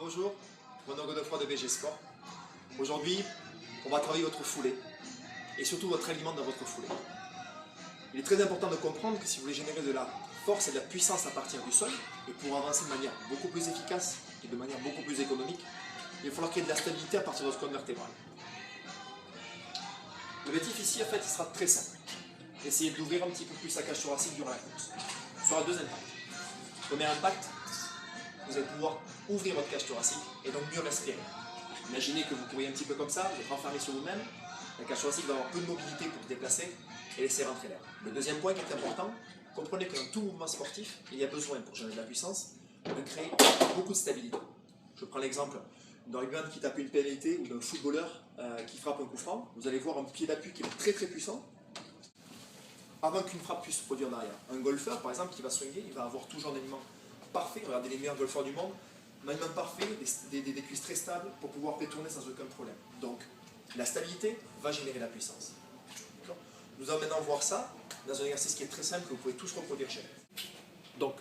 bonjour, mon Hugo Godefroy de BG Sport. Aujourd'hui, on va travailler votre foulée et surtout votre alignement dans votre foulée. Il est très important de comprendre que si vous voulez générer de la force et de la puissance à partir du sol, et pour avancer de manière beaucoup plus efficace et de manière beaucoup plus économique, il va falloir qu'il y ait de la stabilité à partir de votre colonne vertébrale. L'objectif ici, en fait, il sera très simple. Essayez d'ouvrir un petit peu plus la cage thoracique durant la course. Ce sera deux impacts. Premier impact, vous allez pouvoir ouvrir votre cage thoracique et donc mieux respirer. Imaginez que vous courriez un petit peu comme ça, vous êtes renfermé sur vous-même, la cage thoracique va avoir peu de mobilité pour se déplacer et laisser rentrer l'air. Le deuxième point qui est important, comprenez que dans tout mouvement sportif, il y a besoin pour générer de la puissance de créer beaucoup de stabilité. Je prends l'exemple d'un rugbyman qui tape une pénalité ou d'un footballeur qui frappe un coup franc. Vous allez voir un pied d'appui qui est très très puissant avant qu'une frappe puisse se produire derrière. Un golfeur par exemple qui va swinger, il va avoir toujours un alignement parfait. Regardez les meilleurs golfeurs du monde, un alignement parfait, des cuisses très stables pour pouvoir pétourner sans aucun problème. Donc la stabilité va générer la puissance. Nous allons maintenant voir ça dans un exercice qui est très simple que vous pouvez tous reproduire chez vous. Donc,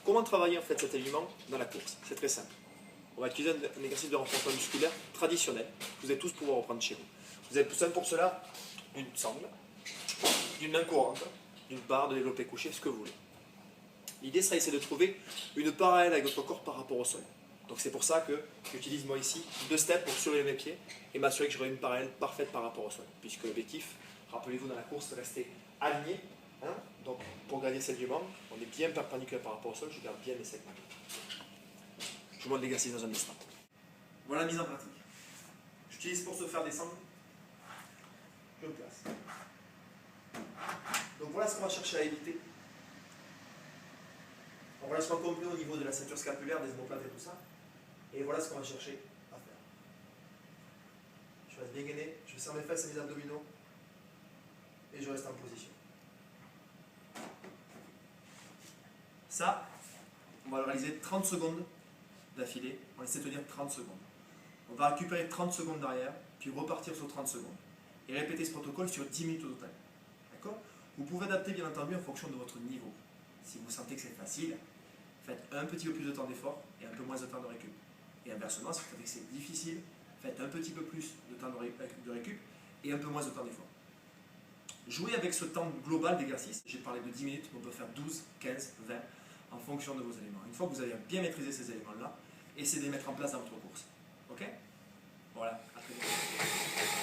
comment travailler en fait cet alignement dans la course? C'est très simple. On va utiliser un exercice de renforcement musculaire traditionnel que vous allez tous pouvoir reprendre chez vous. Vous avez besoin pour cela d'une sangle, d'une main courante, d'une barre de développé couché, ce que vous voulez. L'idée sera d'essayer de trouver une parallèle avec votre corps par rapport au sol. Donc c'est pour ça que j'utilise moi ici 2 steps pour surlever mes pieds et m'assurer que j'aurai une parallèle parfaite par rapport au sol. Puisque l'objectif, rappelez-vous dans la course, c'est de rester aligné. Donc pour gagner cet alignement, on est bien perpendiculaire par rapport au sol, je garde bien mes segments. Je vous montre l'exercice dans un instant. Voilà la mise en pratique. J'utilise pour se faire descendre, je me place. Donc voilà ce qu'on va chercher à éviter. En relation complet au niveau de la ceinture scapulaire, des omoplates et tout ça. Et voilà ce qu'on va chercher à faire. Je reste bien gainé, je serre mes fesses et mes abdominaux. Et je reste en position. Ça, on va le réaliser 30 secondes d'affilée. On essaie de tenir 30 secondes. On va récupérer 30 secondes derrière, puis repartir sur 30 secondes. Et répéter ce protocole sur 10 minutes au total. D'accord? Vous pouvez adapter bien entendu en fonction de votre niveau. Si vous sentez que c'est facile, faites un petit peu plus de temps d'effort et un peu moins de temps de récup. Et inversement, si vous sentez que c'est difficile, faites un petit peu plus de temps de récup et un peu moins de temps d'effort. Jouez avec ce temps global d'exercice. J'ai parlé de 10 minutes, mais on peut faire 12, 15, 20 en fonction de vos éléments. Une fois que vous avez bien maîtrisé ces éléments-là, essayez de les mettre en place dans votre course. Ok? Voilà, à très bientôt.